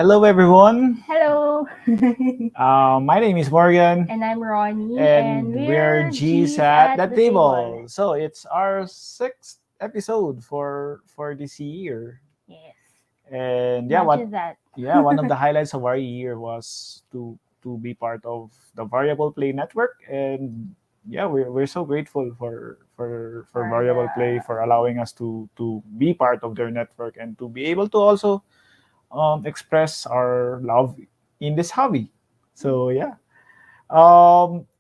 Hello, everyone. Hello. My name is Morgan, And I'm Ronnie, and and we're we're G's G's at at the the table. table. So it's our sixth episode for this year, Yes. and Imagine that. one of the highlights of our year was to be part of the Variable Play Network, and we're so grateful for For Variable Play the for allowing us to be part of their network and to be able to also express our love in this hobby. So yeah. Um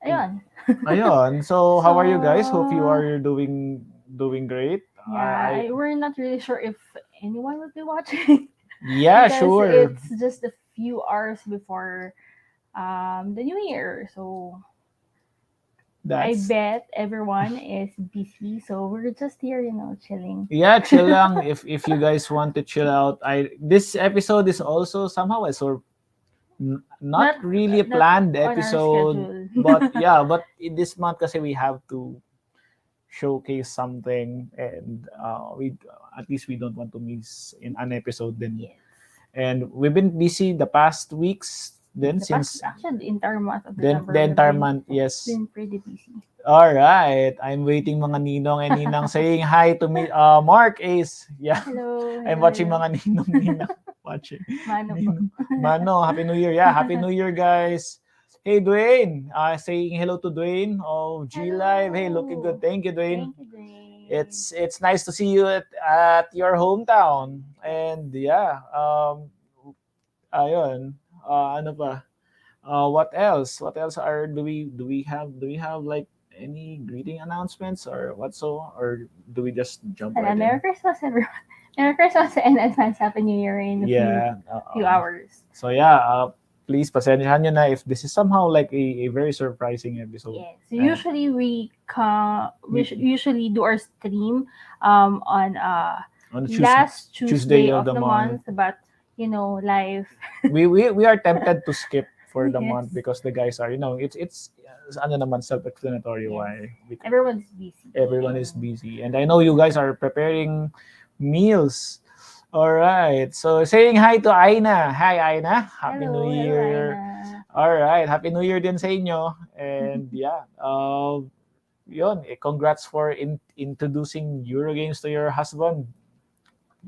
Ayun. Ayun. So how are you guys? Hope you So are doing great. I we're not really sure if anyone will be watching Yeah, because sure. it's just a few hours before the new year. So I That's bet everyone is busy. So we're just here, chilling. Yeah, chill lang if you guys want to chill out. I This episode is also somehow a sort not Not really a not planned on our episode, schedule. but yeah, but in this month kasi we have to showcase something, and we at least we don't want to miss in an episode then. Yes. And we've been busy the past weeks then The past, since actually, the entire month of the December, we've entire month. Yes. been pretty busy. All right, I'm waiting mga ninong and ninang saying hi to me. Mark Ace. Yeah. Hello, I'm hello, watching hello. mga ninong ninang watching. Mano po. Ninong. Mano, happy new year. Yeah, happy new year, guys. Hey Dwayne, saying hello to Dwayne of G Live. Hey, looking good. Hello. Thank you, Dwayne. Thank you, Dwayne. It's nice to see you at your hometown. And yeah, ayun. Ano pa? What else? What else are do we have like any greeting announcements or what, so, or do we just jump right Merry in? Christmas, everyone. Merry Christmas and advance Happy New Year in a Yeah. few hours. So yeah, please pasensyahan nyo na if this is somehow like a very surprising episode. Yes. So And usually we we usually do our stream on on last Tuesday Tuesday of of the the month, month, but life. we are tempted to skip for the Yes. month because the guys are, it's ano naman, self-explanatory Yes. why Everyone's busy. everyone is busy, and I know you guys are preparing meals. All right, so saying hi to Aina. Hi Aina, happy new Hello, year. Aina. All right, happy new year din sa inyo. And yeah, yun, congrats for introducing Eurogames to your husband.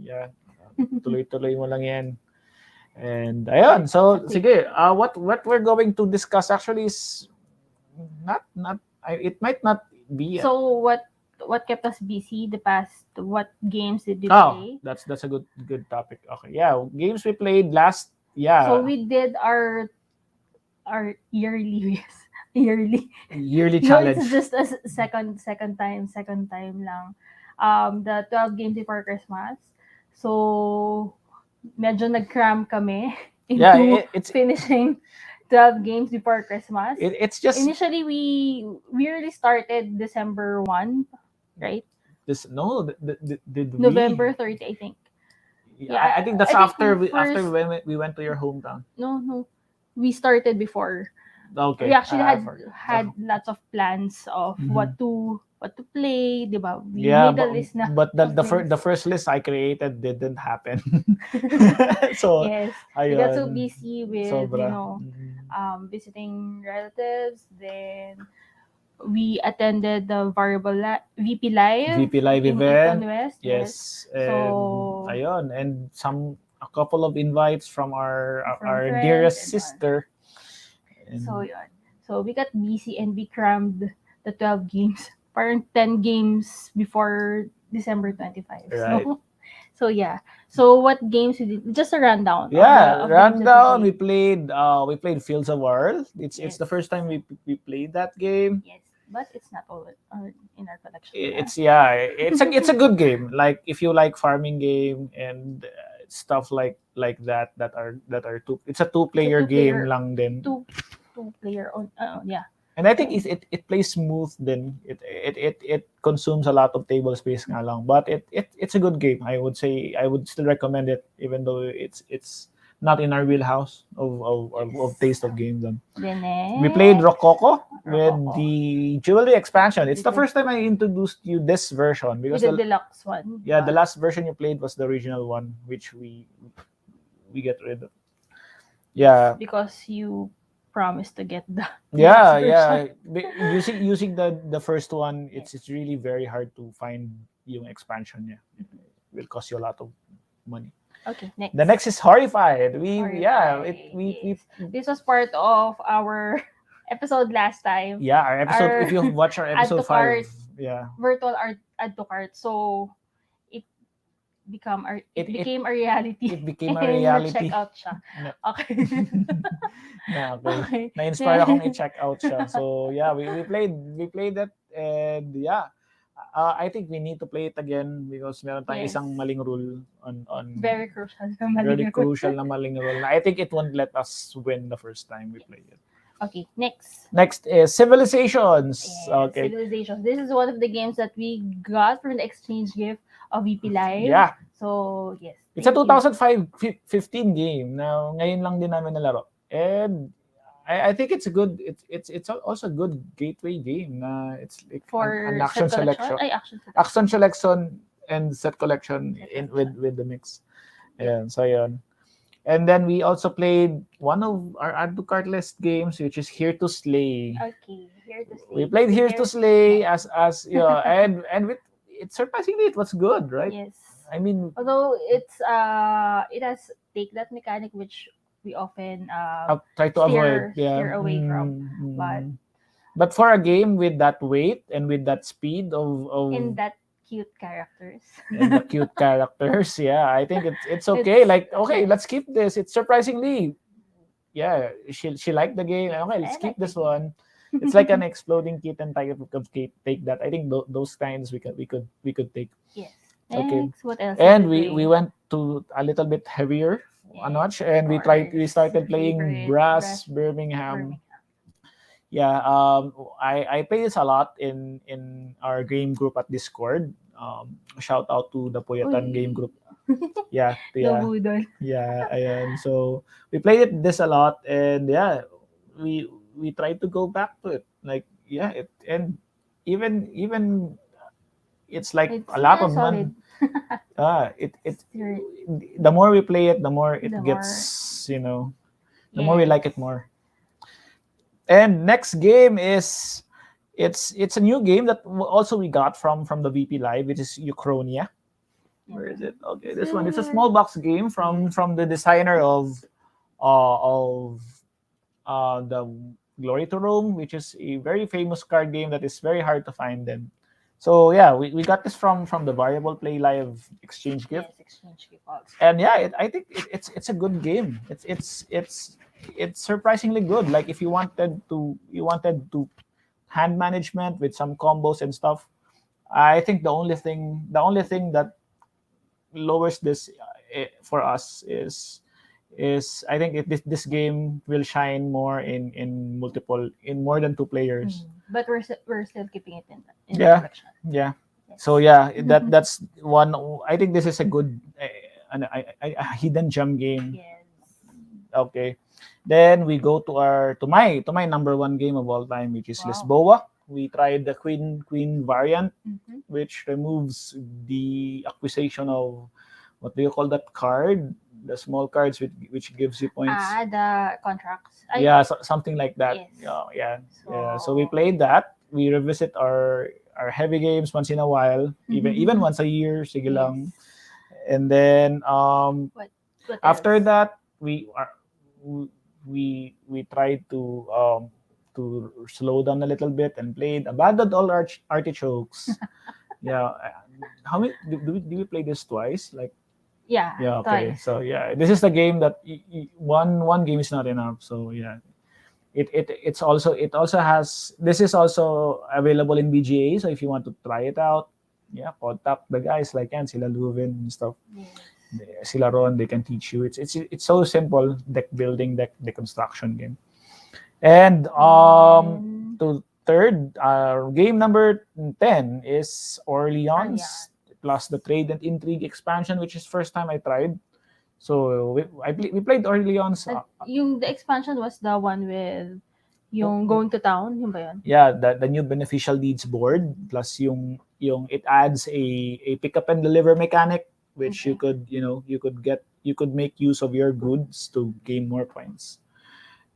Yeah, tuloy-tuloy mo lang yan. And ayun, so sige, what we're going to discuss actually is it might not be. So what kept us busy the past? What games did you Oh, play? that's a good topic. Okay, yeah, games we played last. So Yeah, we did our yearly yearly. yearly No, it's challenge. just a second time lang. The 12 games before Christmas. So medyo nag-cram kami Yeah, into it's finishing 12 games before Christmas. it's just Initially, we really started December 1, right? this. No, did we? November 30, I think. Yeah, I think that's I think after first, we went to your hometown. no. We started before. Okay, We actually I had forgot. lots of plans of Mhm. what to play, 'di ba? We Yeah, made a list na but of the games. first list I created didn't happen. So Yes, we got so ayun, busy with, sobra. Mhm. visiting relatives. Then we attended the VP Live VP Live in Eton event. West. Yes. Yes. And So ayun, and a couple of invites from from our friends dearest and all. sister. So And yun. So we got busy and we crammed the 12 games. Parang 10 games before December 25. right. So yeah. So what games we did? Just a rundown Yeah, of the games that rundown. we We played Fields of War. It's Yes. the first time we played that game. Yes, but it's not all in our collection. It's a good game. Like if you like farming game and stuff like that are two. It's a two-player game two-player lang din. two player on yeah. And I think it plays smooth then. It consumes a lot of table space nga lang. But it's a good game. I would say I would still recommend it even though it's not in our wheelhouse of taste of game then. Then We played Rococo with Rococo. the Jewelry expansion. It's the first time I introduced you this version with because the deluxe one. the last version you played was the original one, which we get rid of. Yeah. Because you promised to get the Yeah, deluxe yeah. version. Using the first one, it's really very hard to find yung expansion niya. It will cost you a lot of money. Okay, next. The next is Horrified. Horrified, yes. This was part of our episode last time. Yeah, our episode. Our If you watch our add to episode 5, cart. yeah, Virtual art add to cart. So it It- became a reality. it became a And reality. na-check out siya. Na- Okay. okay. Okay. Na-inspire akong i-check out siya. So yeah, we played that, and yeah. I think we need to play it again because meron tayong Yes. isang maling rule on Very crucial. very crucial na maling rule. I think it won't let us win the first time we play it. Okay, next. Next is Civilizations. Yes, Okay. Civilization. This is one of the games that we got from the exchange gift of VP Live. Yeah. So, yes. It's a thank you. 2015 game. Now, ngayon lang din namin nalaro. And I think it's a good it's also a good gateway game na it's like For an action set collection. selection. Ay, action selection. Action selection and set collection in with the mix. Ayan, so yun. And then we also played one of our add to cart list games, which is Here to Slay. Okay, here to slay. We played Here to Slay as yeah, and with it surprisingly it was good, right? Yes. I mean, Although it has take that mechanic which we often I'll try to avoid. Yeah. steer away from. But for a game with that weight and with that speed of In that cute characters. and the cute characters, yeah, I think it's okay. It's- Like, okay, let's keep this. It's surprisingly, yeah, she liked the game. Okay, let's I keep like this the one. It's like an exploding kitten type of take that. I think those kinds we could take. Yes. Okay. Next, what else? And did we went to a little bit heavier a notch, and we started playing Favorite Brass Birmingham. Yeah, I play this a lot in our game group at Discord. Shout out to the Puyatan Uy. game group. Yeah, The yeah, Budol. yeah. Ayan. So we played this a lot, and yeah, we tried to go back to it. Like, yeah, and even it's like It's a lot still of money. solid. It Still- the more we play it, the more it The gets, the more we Yes. like it more. And next game is it's a new game that also we got from the VP Live, which is Uchronia. Where is it? Okay, this one. It's a small box game from the designer of the Glory to Rome, which is a very famous card game that is very hard to find then. So yeah, we got this from the Variable Play Live exchange gift. Yes, exchange gift also. And yeah, I think it's a good game. It's surprisingly good. Like if you wanted to hand management with some combos and stuff, I think the only thing that lowers this for us is I think this game will shine more in more than 2 players. But we're still keeping it in Yeah. the collection. Yeah. Yes. So yeah, that's one. I think this is a good a hidden gem game. Yes. Okay. Then we go to my number 1 game of all time, which is Wow. Lisboa. We tried the Queen variant, Mhm. which removes the acquisition of, what do you call that card? The small cards which gives you points. The contracts. Ay, Yeah, something like that. Yes. Yeah. So we played that. We revisit our heavy games once in a while, even once a year, sige Yes. lang. And then What after else? that we tried to slow down a little bit and played Abandoned All Artichokes. Yeah. How many do we play this twice? Like, Yeah. yeah, okay. Twice. So yeah, this is the game that one game is not enough. So yeah, it also has, this is also available in BGA. So if you want to try it out, yeah, contact the guys like yan, sila Luvin and stuff. Yes. Sila Ron, they can teach you. It's so simple, deck building, deck deconstruction game. And And to third, game number 10 is Orleans. Plus the Trade and Intrigue expansion, which is first time I tried. So we played Orleans. the expansion was the one with yung going to town, yung ba yun? Yeah, the new beneficial deeds board, plus yung it adds a pick up and deliver mechanic, which Okay. you could get you could make use of your goods to gain more points.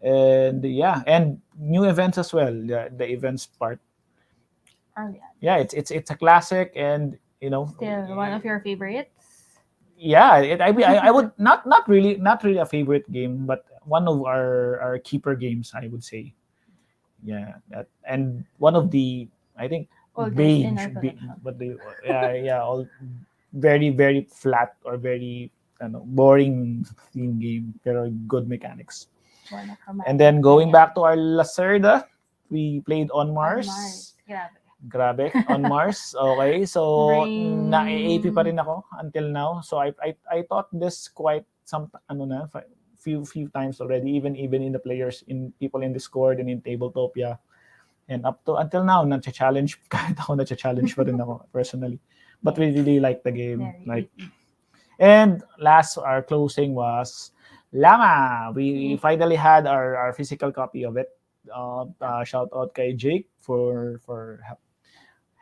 And yeah, and new events as well. The events part. Early. Yeah, it's a classic, and Still one of your favorites. yeah, I would not really a favorite game, but one of our keeper games, I would say. Yeah, and one of the, I think, Oldest in our beige, collection. but the yeah, all very very flat or very boring theme game, pero good mechanics. Monochromatic. And then going Yeah. back to our Lacerda, we played on On Mars. Mars. Grabe. Grabe, on Mars. Okay, so Brain- na-AP pa rin ako until now. So I thought this quite some few times already, even in the players, in people in Discord and in Tabletopia. And up to until now, na-challenge kahit ako na-challenge pa rin ako personally. But we really like the game. Very Like, easy. and last, our closing was Lama. We finally had our physical copy of it. Shout out kay Jake for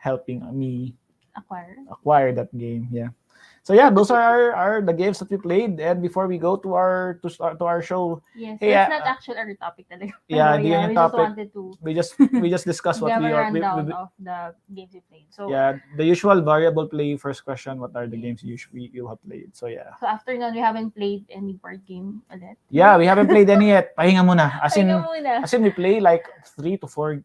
helping me acquire that game. Yeah. So yeah, those are the games that we played. And before we go to our show, Yes, Hey, that's not actually our topic talaga. yeah, Pero di yun yung we just topic. wanted to we just discussed what give we a are. rundown of the games we played. So, Yeah, the usual variable play first question. What are the games you have played? So yeah. so after nun, we haven't played any board game ulit. Yeah, we haven't played any yet. Pahinga muna. Pahinga muna. As in we play like 3 to 4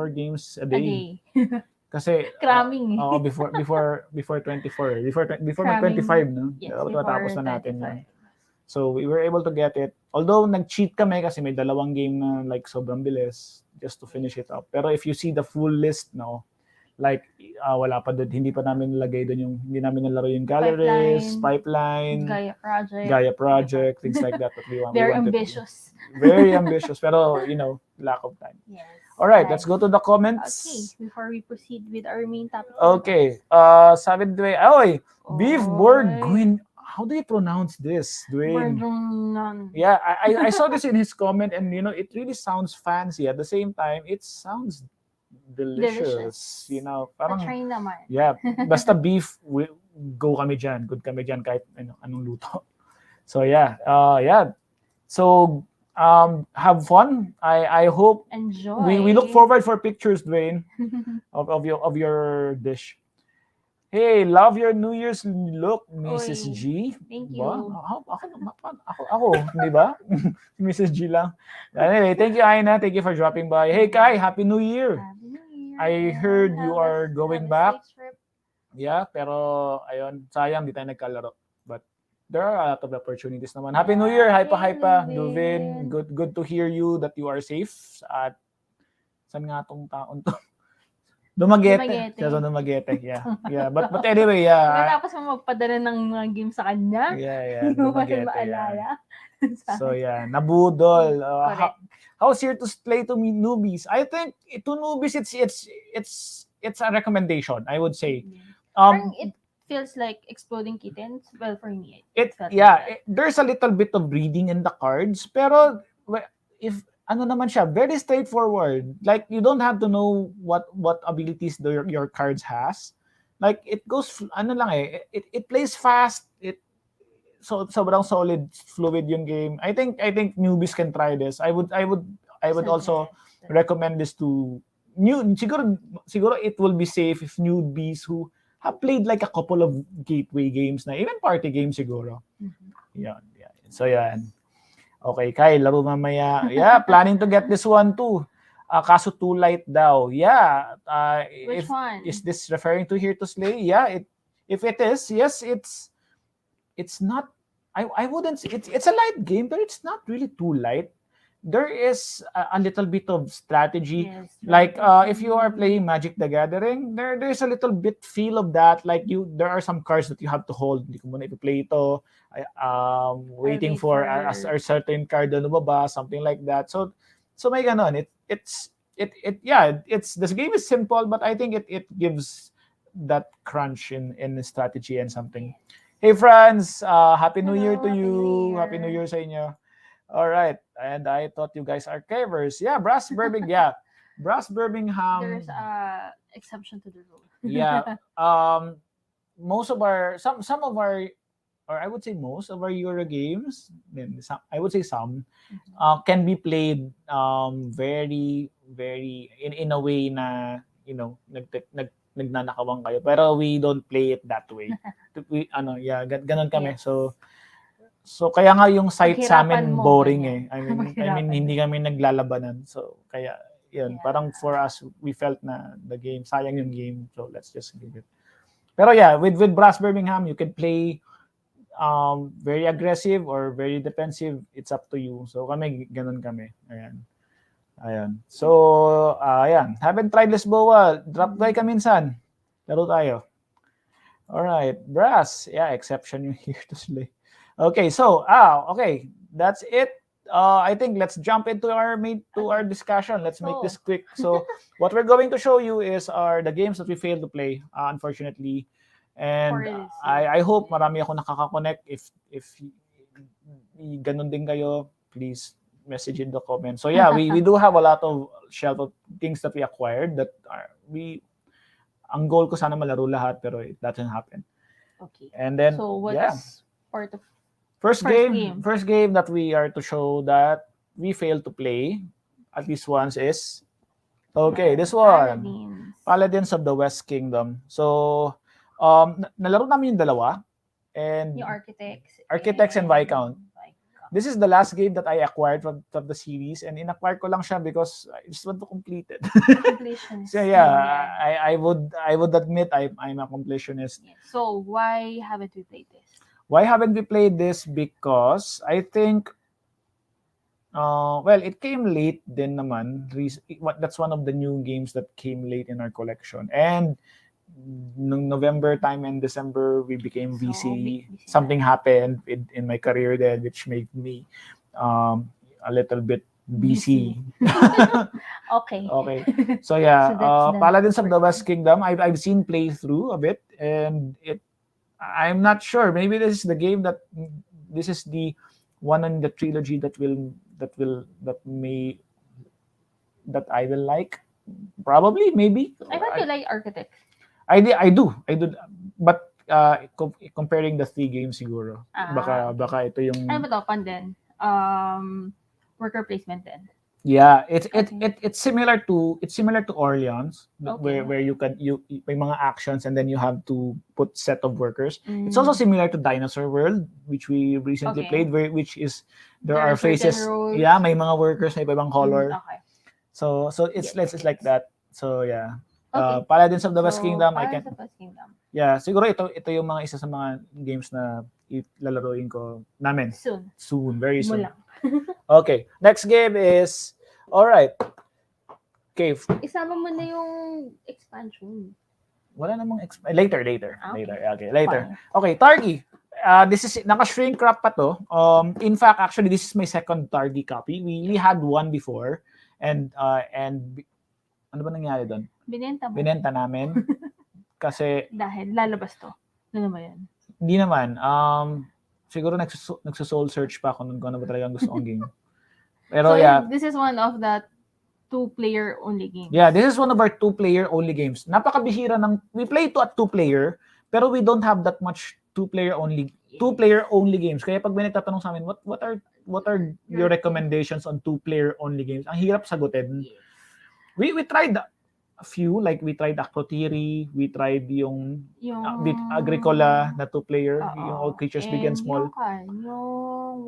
games a A day. day. Kasi Cramming. before 24, before Cramming. 25, no? Yes, Dapat before matapos na natin 25. yan. So we were able to get it. Although nag-cheat kami kasi may dalawang game na like sobrang bilis just to finish it up. Pero if you see the full list, no, like wala pa doon, hindi pa namin nilagay doon yung, hindi namin nalaro yung Galleries, Pipeline, Gaia Project, things like that we wanted. Very ambitious. Very ambitious, pero lack of time. Yes. All right, let's go to the comments. Okay, before we proceed with our main topic. Okay. Sabi ni Dwayne, Beef Bourguignon. How do you pronounce this, Dwayne? Bourguignon. Yeah, I saw this in his comment, and it really sounds fancy. At the same time, it sounds delicious. Parang, Try naman. yeah, basta beef, go kami dyan. Good kami dyan kahit anong luto. So yeah, So have fun. I hope Enjoy. we look forward for pictures, Dwayne, of your dish. Hey, love your New Year's look, Mrs. Oy, G. Thank you. Ba? Ako, di ba? Mrs. G lang. Anyway, thank you, Aina. Thank you for dropping by. Hey, Kai, Happy New Year. Happy New Year. I heard you are going back. Safe trip. Yeah, pero ayun, sayang di tayo nagkalaro. But there are a lot of opportunities naman. Happy New Year, Hey, hypa. Duvin. Duvin, good to hear you that you are safe. At saan nga tong taon to? Dumaguete. Siya sa Dumaguete, yeah. Yeah, but anyway, yeah. Tapos mo magpadala ng mga games sa kanya. Yeah, Hindi mo pa Dumaguete, yeah. maalala. So yeah, nabudol. Correct. How's here to play to meet newbies? I think to newbies it's a recommendation, I would say. Parang it feels like Exploding Kittens. Well, for me, it felt like that. There's a little bit of reading in the cards, pero if ano naman siya, very straightforward. Like you don't have to know what abilities your cards has. Like it goes it plays fast. Sobrang solid, fluid yung game. I think newbies can try this. I would also recommend this to siguro it will be safe if newbies who have played like a couple of gateway games na, even party games siguro. Yeah. So yan. Okay, Kai, laro mamaya. Yeah, planning to get this one too. Kaso too light daw. Yeah. Which one? Is this referring to Here to Slay? Yeah, if it is, yes, it's not, I wouldn't say it's a light game, but it's not really too light. There is a little bit of strategy. Yes, Like if you are playing Magic the Gathering, there's a little bit feel of that. Like there are some cards that you have to hold. Hindi ko muna i-play ito. Waiting for a certain card na lumabas, something like that. So may ganon. This game is simple, but I think it gives that crunch in the strategy and something. Hey friends, Happy New Year to you. Happy New Year sa inyo. All right, and I thought you guys are cavers. Yeah, Brass Birmingham. Yeah, Brass Birmingham. There's a exception to the rule. Yeah. Most of some of our or I would say most of our Euro games, then I would say some, Mhm. can be played very very in a way na nagnanakawan kayo, pero we don't play it that way. We yeah, ganon kami. Yes. So kaya nga yung site sa Paghirapan amin mo, boring eh. ganyan. Paghirapan Hindi mo. kami naglalabanan. So kaya yun, Yeah. parang for us we felt na the game sayang yung game. So let's just give it. Pero yeah, with Brass Birmingham you can play very aggressive or very defensive. It's up to you. So kami ganun kami. Ayan. So ayan, haven't tried Lisboa. Drop by ka minsan. Laro tayo. All right, Brass. Yeah, exception yung here to slay. Okay, so okay, that's it. I think let's jump into our discussion. Let's make this quick. So what we're going to show you is the games that we failed to play, unfortunately. And For this year. I hope marami ako nakaka-connect. If ganun din kayo, please message in the comments. So yeah, we do have a lot of shelf of things that we acquired that ang goal ko sana malaro lahat pero it doesn't happen. Okay. And then So what yeah. is part of First game that we are to show that we failed to play at least once is this one. Paladins of the West Kingdom. So nalaro namin yung dalawa and yung Architects and Viscount. This is the last game that I acquired from the series, and in-acquire ko lang siya because I just want to complete it. So yeah, I would admit I'm a completionist. So why haven't we played this? Why haven't we played this? Because I think well, it came late din naman. That's one of the new games that came late in our collection. And November time and December we became VC. Something happened in my career then which made me a little bit BC. Okay. So yeah, So Paladins of the West Kingdom. I've seen playthrough a bit, and I'm not sure. Maybe this is the game this is the one in the trilogy that I will like. Probably, maybe. I thought you like Architects. I do. But comparing the 3 games siguro. Baka ito yung Ano ba to? Then worker placement then. Yeah, it's similar to Orleans where you may mga actions and then you have to put set of workers. It's also similar to Dinosaur World which we recently played which is there are faces. Yeah, may mga workers na ibang color. Okay. So it's like that. So yeah. Paladins of the West Kingdom, Yeah, siguro ito yung mga isa sa mga games na ilalaruin ko namin. Soon, very soon. Okay, next game is all right. Okay. Isama mo na yung expansion. Wala namang later. Okay, later. Okay, Targi. This is naka-shrink wrap pa to. In fact, actually this is my second Targi copy. We had one before and ano ba nangyari doon? Binenta namin. Kasi dahil lalabas to. Ano ba yan? Hindi naman. Siguro nagso-soul search pa ako kung ano ba talaga gusto kong game. Pero so, yeah. This is one of the 2-player only games. Yeah, this is one of our 2-player only games. Napakabihira we play to at 2-player, pero we don't have that much 2-player only games. Kaya pag may nagtatanong sa amin, what are your recommendations on 2-player only games? Ang hirap sagutin. Yes. We tried a few, like we tried Acrotiri, we tried yung Agricola na 2-player, yung All Creatures Big and Small. Yung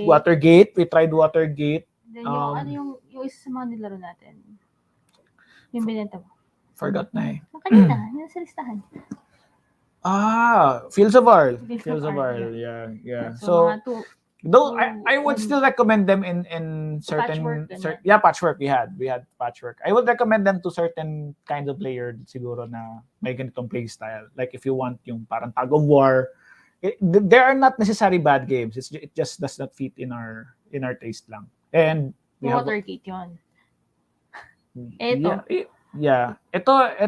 Watergate, we tried Watergate. Then yung isa sa mga nilaro natin. Yung binenta mo. Forgot na eh. Kanina, yung sa listahan. Fields of Arle. Yeah. So though I would still recommend them in certain Patchwork. We had Patchwork. I would recommend them to certain kinds of player siguro na may ganitong play style. Like if you want yung parang tag of war, there are not necessarily bad games. It just does not fit in our taste lang. And we have Watergate yun. Ito. Yeah. Ito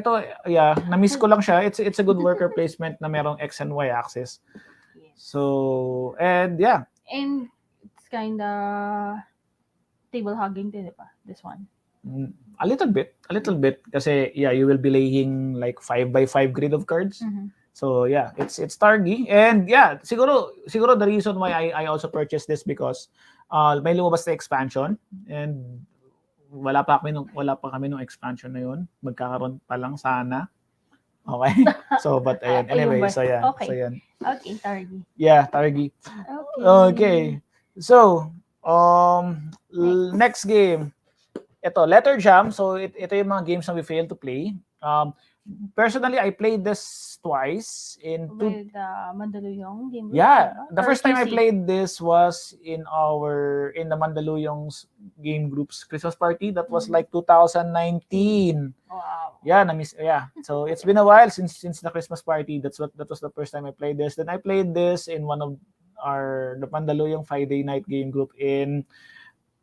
na-miss ko lang siya. It's a good worker placement na merong X and Y axis. Yes. So, and yeah. And it's kinda table hugging din, diba? This one. A little bit. Kasi, yeah, you will be laying like 5x5 grid of cards. Mm-hmm. So yeah, it's Targi. And yeah, siguro the reason why I also purchased this because may lumabas na expansion and wala pa kami nung expansion na yun. Magkakaroon pa lang sana. Okay. So but Ayun anyway, ba? so yeah. Okay. So yan. Okay, Targi. Yeah, Targi. Okay. Okay. So, next game. Ito, Letter Jam. So, ito yung mga games na we failed to play. Personally, I played this twice in two. With Mandaluyong game group? Yeah, diba? the Or first time I QC? played this was in the Mandaluyong's game group's Christmas party. That was like 2019. Wow. Yeah, yeah. So it's been a while since the Christmas party. That was the first time I played this. Then I played this in one of the Mandaluyong 5-day night game group in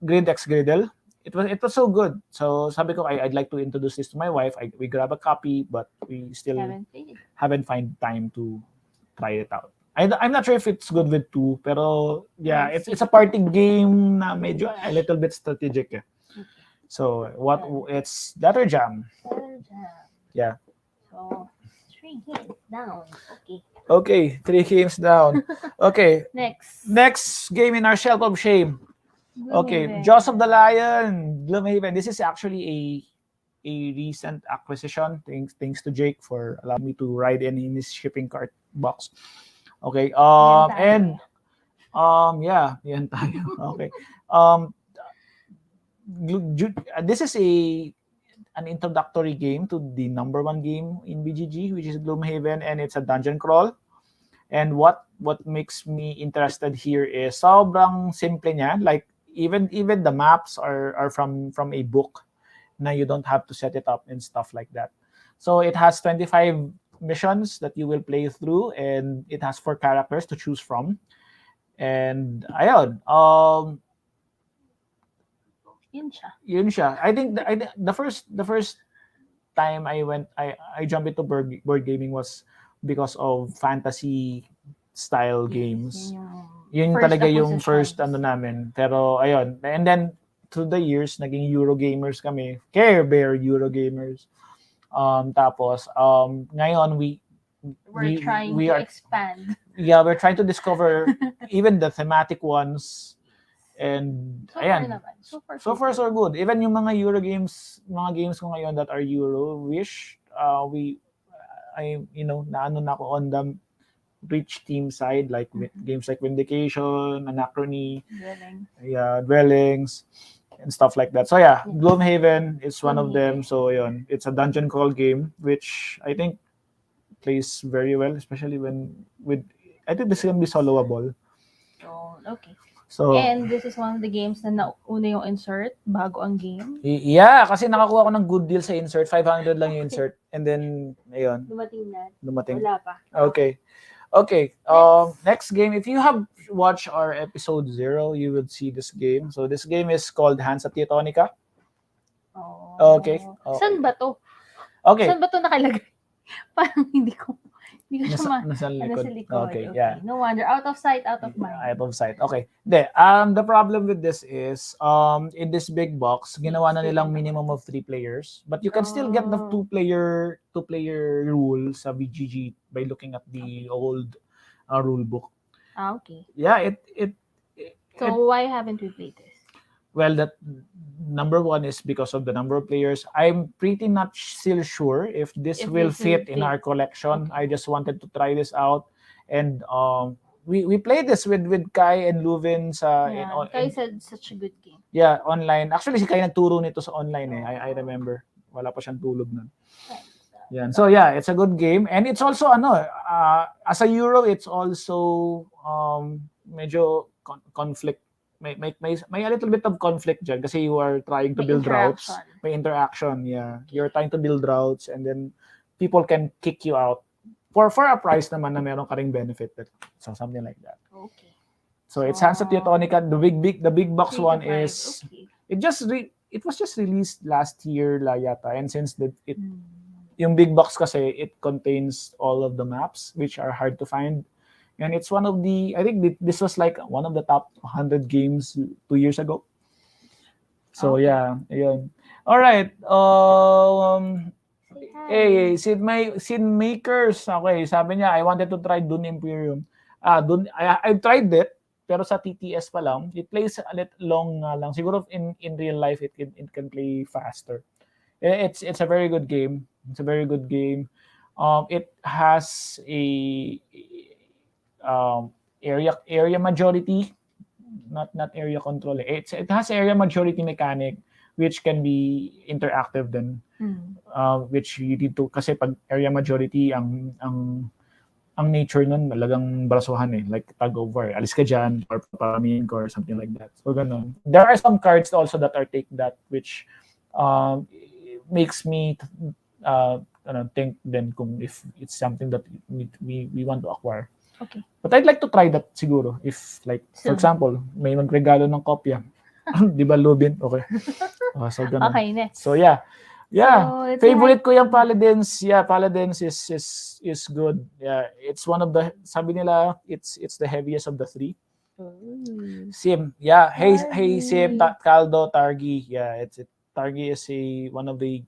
Grid X Griddle. It was so good. So sabi ko I'd like to introduce this to my wife. We grab a copy, but we still haven't find time to try it out. I'm not sure if it's good with 2, pero yeah, it's a party game na medyo a little bit strategic. So it's Letter Jam. Letter Jam. Yeah. So 3 games down. Okay. Okay, 3 games down. Okay. Next game in our Shelf of Shame. Okay, Jaws of the Lion, Gloomhaven. This is actually a recent acquisition. Thanks to Jake for allowing me to ride in his shipping cart box. Okay. Yeah, yan tayo. Okay. This is an introductory game to the number 1 game in BGG, which is Gloomhaven, and it's a dungeon crawl. And what makes me interested here is sobrang simple niya. Like even the maps are from a book. Now you don't have to set it up and stuff like that. So it has 25 missions that you will play through, and it has 4 characters to choose from. And ayun, yun siya. I think the first time I jumped into board gaming was because of fantasy style games. Yun talaga yung first namin. Pero ayun, and then through the years naging Eurogamers kami. Care Bear Eurogamers. Tapos ngayon we're trying to expand. Yeah, we're trying to discover even the thematic ones. And ayan. So far so good. Even yung mga Euro games, mga games ko ngayon that are Euro-wish, naano na ako on the rich team side, like games like Vindication, Anachrony, Dwellings, and stuff like that. So yeah, Gloomhaven is one of them. So yun, it's a dungeon crawl game, which I think plays very well, especially I think this can be soloable. Oh, okay. So, and this is one of the games na nauna yung insert bago ang game? Yeah, kasi nakakuha ko ng good deal sa insert. 500 lang yung insert. And then, ayun. Dumating. Wala pa. Okay. Next game. If you have watched our episode 0, you will see this game. So, this game is called Hands at Teutonica. Oh. Okay. Saan ba to? Okay. Saan ba to nakalagay? Parang hindi ko nasa likod. Okay, yeah. No wonder. Out of sight, out of mind. Out of sight. Okay. The problem with this is, in this big box, ginawa na nilang minimum of 3 players. But you can still get the 2-player rule sa BGG by looking at the old rule book. Okay. Yeah, So why haven't we played this? Well, that number 1 is because of the number of players. I'm pretty not still sure if this will fit in our collection. Okay. I just wanted to try this out, and we played this with Kai and Luvin sa. Kai said such a good game. Yeah, online. Actually, si Kai nagturo nito sa online. I remember. Wala pa siyang tulog nun. Yeah. So yeah, it's a good game, and it's also as a Euro, it's also medyo conflict. May a little bit of conflict dyan kasi you are trying to build routes. May interaction, yeah. You're trying to build routes, and then people can kick you out for a price naman na meron ka ring benefit. So something like that. Okay. So it's Hands at Teutonica. The big box one is it was just released last year yata, and since yung big box kasi it contains all of the maps which are hard to find. And it's one of I think this was like one of the top 100 games 2 years ago. So yeah, ayun. All right. Say hi. Hey, Sid Makers. Okay, sabi niya, I wanted to try Dune Imperium. Dune, I tried it, pero sa TTS pa lang. It plays a little long nga lang. Siguro in real life, it can play faster. It's a very good game. It's a very good game. It has a area majority, not area control. It has area majority mechanic which can be interactive then. Which you need to, kasi pag area majority ang nature nun talagang brasuhan like tug of war, alis ka dyan or papamihin ko or something like that, so ganun. There are some cards also that are take that, which makes me think then kung if it's something that we want to acquire. Okay. But I'd like to try that siguro if like for Soon. example may magregalo ng kopya. Di ba Lubin? Okay. So ganun. Okay, next. So yeah. So, it's Favorite ko yung Paladins. Yeah, Paladins is good. Yeah, it's one of the, sabi nila, it's the heaviest of the three. Sim. Yeah. Hey Sim, Caldo, Targi. Yeah, Targi is one of the,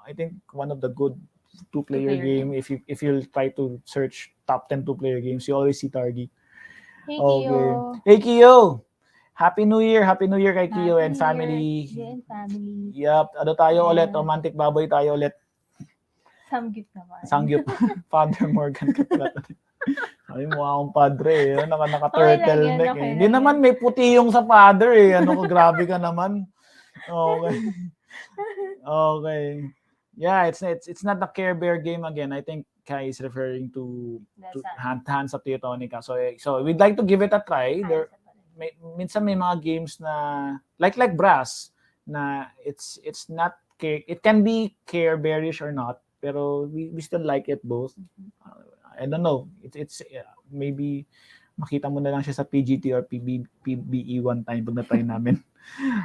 I think one of the good two-player game. If you try to search top 10 two-player games, you always see Targi. Hey, Kiyo. Hey Kiyo. Happy New Year kay Kiyo and family. Kiyo and family. Yup, ano tayo ulit, romantic baboy tayo ulit. Samgyup naman. Samgyup. Father Morgan ka pala. Sabi mo akong padre, naka-turtle neck. Hindi naman may puti yung sa father Ano ko, grabe ka naman. Okay. Okay. Yeah, it's not the Care Bear game again. I think Kai is referring to Hands Up Teutonica. So we'd like to give it a try. Minsan may mga games na like Brass na it's not it can be Care Bearish or not, pero we still like it both. I don't know, it's maybe makita mo na lang siya sa PGT or PBE one time pag na-try namin.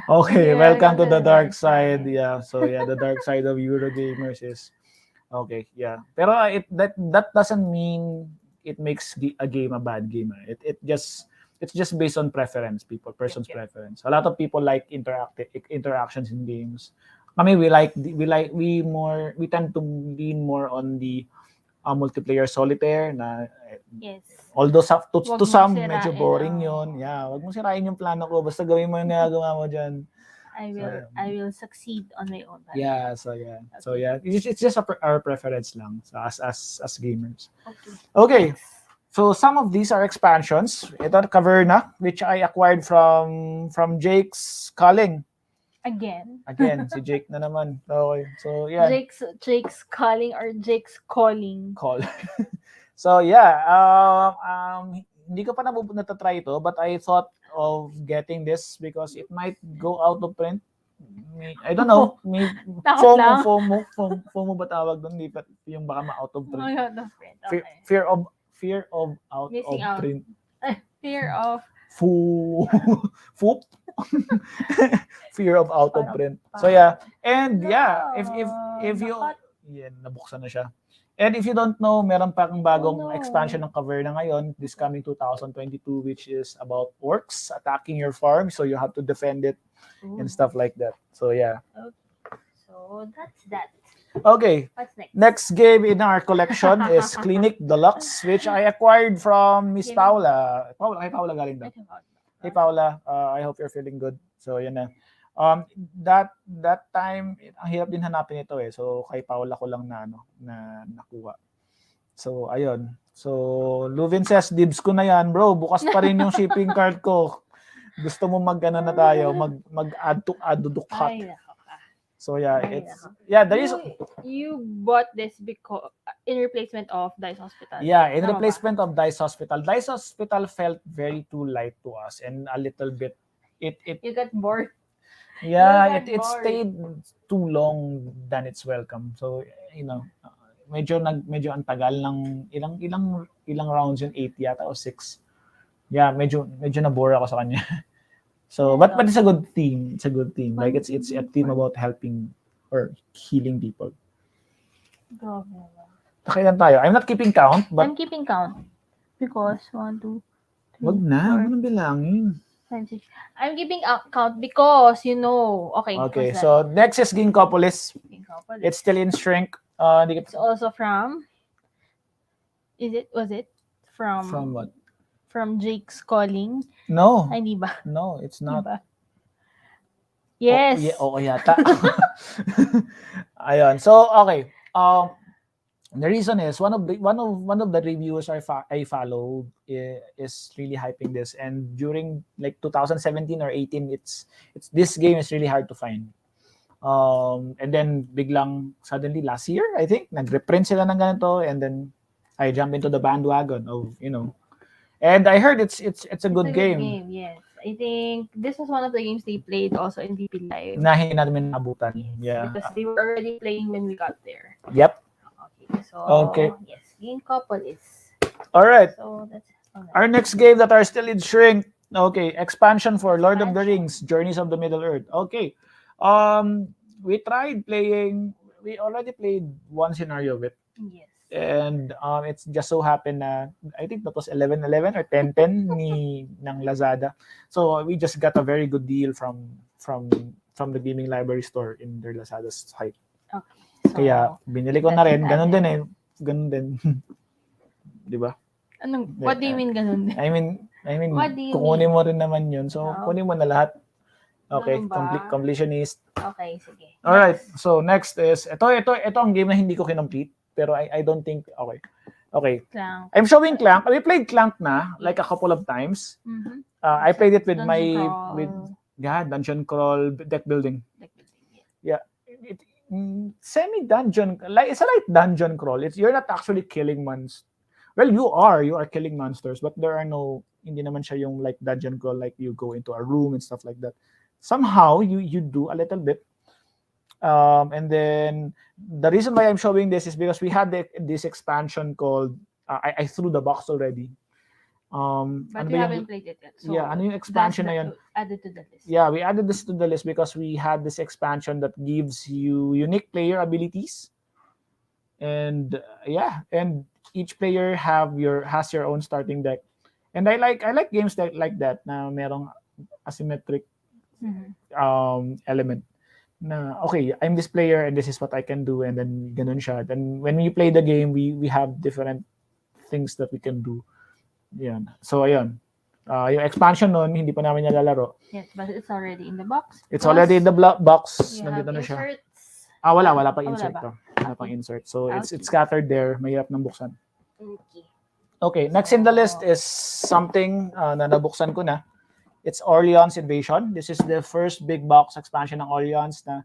Okay, welcome to the dark side. Yeah, so the dark side of Eurogamers is okay. Yeah, pero that doesn't mean it makes a game a bad game. It's just based on preference, person's preference. A lot of people like interactions in games. I mean, we tend to lean more on the multiplayer solitaire na. Yes. Although to some medyo boring yun. Yeah, wag mo sirain yung plano ko, basta gawin mo yung ginagawa mo diyan. I will succeed on my own. Yeah, so yeah. Okay. So yeah, it's just our preference lang as gamers. Okay. So some of these are expansions. Ito Caverna, which I acquired from Jake's Calling. Again, si Jake na naman. Okay. So yeah. Jake's Calling or Jake's Calling. So yeah, hindi ko pa natatry ito, but I thought of getting this because it might go out of print. I don't know. FOMO ba tawag doon? Yung baka ma-out of print. Out of print. Okay. Fear of out Missing of print. Fear of Foop. Fear of out of print. So yeah, and yeah, if you nabuksan na siya. And if you don't know, meron pa kang bagong expansion ng Caverna ngayon, this coming 2022, which is about orcs attacking your farm, so you have to defend it and stuff like that. So yeah. Okay. So that's that. Okay. What's next? Next game in our collection is Clinic Deluxe, which I acquired from Miss Paula. Kay Paula galing daw. Hey Paula, I hope you're feeling good. So yan na. That time, ang hirap din hanapin ito So kay Paula ko lang na nakuha. So ayun. So Luvin says, dibs ko na yan, bro. Bukas pa rin yung shipping cart ko. Gusto mo mag-ano na tayo, mag-add to Ducat. So yeah, there is. You bought this because in replacement of Dice Hospital. Yeah, in replacement of Dice Hospital. Dice Hospital felt very too light to us and a little bit. You got bored. Yeah, it stayed too long than its welcome. So medyo ang tagal ng ilang rounds yun, 8 yata o 6. Yeah, medyo na-bore ako sa kanya. So, but it's a good theme. It's a good theme. Like it's a theme about helping or healing people. Kailan tayo? I'm not keeping count, but I'm keeping count because 1, 2, 3. Wag na, ano bilangin? 5, 6. I'm keeping count because Okay. Okay, so next is Ginkgopolis. Couple. It's still in shrink. Hindi It's also from. Was it from what? From Jake's Calling? No. Ay, di ba? No, it's Di not. ba? Yes. Oo yata. Ayun. So, okay. The reason is one of the reviewers I followed is really hyping this, and during like 2017 or 18, it's this game is really hard to find. And then biglang suddenly last year, I think, nag-reprint sila ng ganito, and then I jump into the bandwagon of, and I heard it's a good game. Yes. I think this was one of the games they played also in VP Live. Na hindi namin naabutan. Yeah. Because they were already playing when we got there. Yep. Okay. So Okay. yes, Game Couple is. All right. So that's all right. Our next game that are still in shrink. Okay, expansion for Lord of the Rings, Journeys of the Middle Earth. Okay. We already played one scenario of it. Yes. And it's just so happened na I think that was 11-11 or 10-10 ng Lazada. So we just got a very good deal from the gaming library store in their Lazada site. Okay. So, Kaya binili ko na rin. Ganun din eh. Ganun din. 'Di ba? What do you mean ganun? I mean, What do you kukunin mo rin naman 'yun. So kunin mo na lahat. Okay, Ganun ba? completionist. Okay, sige. All right. So next is ito ang game na hindi ko kinomplete, pero I don't think okay. Clank. I'm showing Clank. We played Clank na like a couple of times. Mm-hmm. I played it with Dungeon crawl. deck building. Deck building. Yeah. Semi dungeon, like it's a light dungeon crawl. You're not actually killing monsters. Well, you are killing monsters, but there are no, hindi naman siya yung like dungeon crawl, like you go into a room and stuff like that. Somehow you do a little bit. And then the reason why I'm showing this is because we had this expansion called I threw the box already. But we haven't played it yet. So ano yung expansion na yun? Added to the list. Yeah, we added this to the list because we had this expansion that gives you unique player abilities. And and each player has your own starting deck. And I like games like that na merong asymmetric element. Na okay, I'm this player and this is what I can do, and then ganun siya. Then when we play the game, we have different things that we can do. Yan. So ayun. Yung expansion nun, hindi pa namin nalalaro. Yes, but it's already in the box. It's already in the box. You Nandito have na siya. inserts. Wala pang wala insert pa. to. Wala pang insert. So it's Okay. scattered there. Mahirap nang buksan. Okay. Okay, next in the list is something na nabuksan ko na. It's Orleans Invasion. This is the first big box expansion ng Orleans na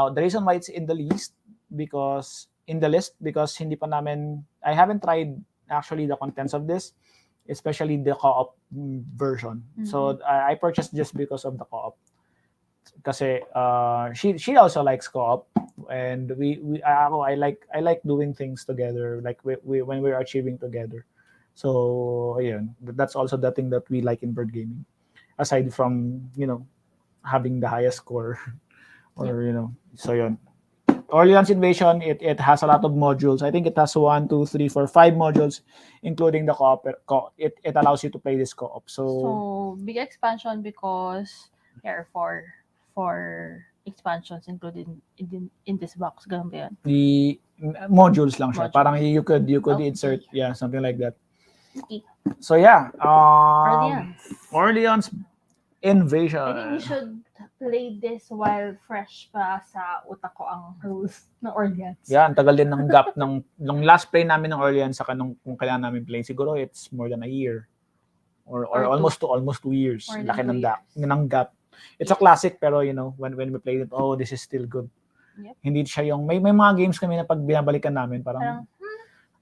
the reason why it's in the list because hindi pa namin, I haven't tried actually the contents of this, especially the co-op version. So I purchased just because of the co-op. Kasi she also likes co-op, and I like doing things together, like when we're achieving together. So ayun, that's also the thing that we like in board gaming, aside from having the highest score or so yun. Orleans Invasion, it has a lot of modules. I think it has 1, 2, 3, 4, 5 modules, including the co-op. It allows you to play this co-op. So big expansion because there are four expansions included in this box. Ganun ba yun? The modules lang siya. Modules. Parang you could Okay. insert, something like that. Okay. So yeah, Orleans. Orleans Invasion. I think we should play this while fresh pa sa utak ko ang rules ng Orleans. Yeah, ang tagal din ng gap ng last play namin ng Orleans saka kung kailan namin play. Siguro it's more than a year. Or almost 2 years. More than Laki 2 ng gap. It's a classic pero when we played it, this is still good. Yep. Hindi siya yung may mga games kami na pag binabalikan namin parang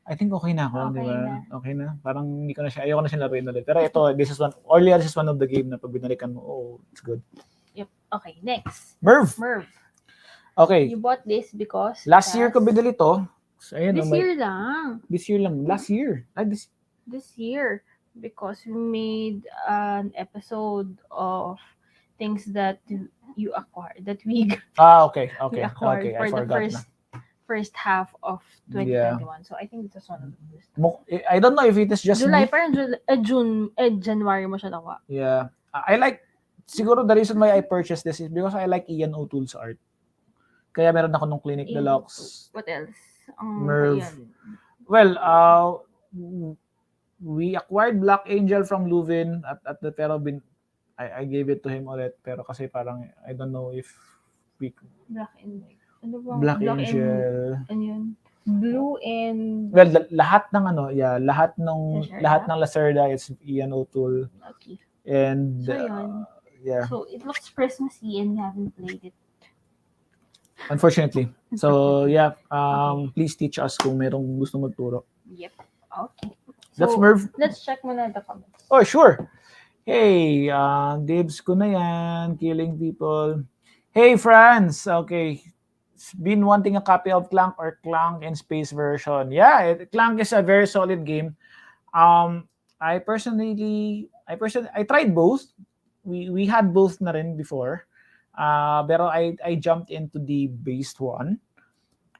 I think okay na ako, di ba? Okay na. Parang ayoko na siya laruin ulit. Pero ito, Orleans is one of the game na pag binalikan mo, it's good. Yep. Okay, next. Merv. Okay. You bought this because Last year ko binili to. So, ayun, This year lang. This year lang. Last year. This year. Because we made an episode of things that you acquired, that we Okay. we acquired I for the forgot na. first half of 2021. So I think this was one of the first. I don't know if it is just July, me. parang January mo siya nakuha. Yeah. I like, siguro the reason why I purchased this is because I like Ian O'Toole's art. Kaya meron ako nung Clinic Into- Deluxe. What else? Merv. Ayun. Well, we acquired Black Angel from Luvin at the pero I gave it to him ulit pero kasi parang I don't know if we Black and white. Ano bang? Black And, Angel. ano yun? Blue and... Well, lahat ng lahat Lacerda? ng Lacerda is Ian O'Toole Okay. and So, yun. yeah, So, it looks Christmassy and you haven't played it. unfortunately. So, yeah, Okay. please teach us kung merong gusto magturo. Yep. Okay. That's So, Merv. let's check muna the comments. Oh, sure. Hey, Dibs ko na yan, killing people. Hey, Franz. Okay. Been wanting a copy of Clank or Clank in Space version. Yeah, Clank is a very solid game. I tried both. We had both na rin before. Pero I jumped into the based one.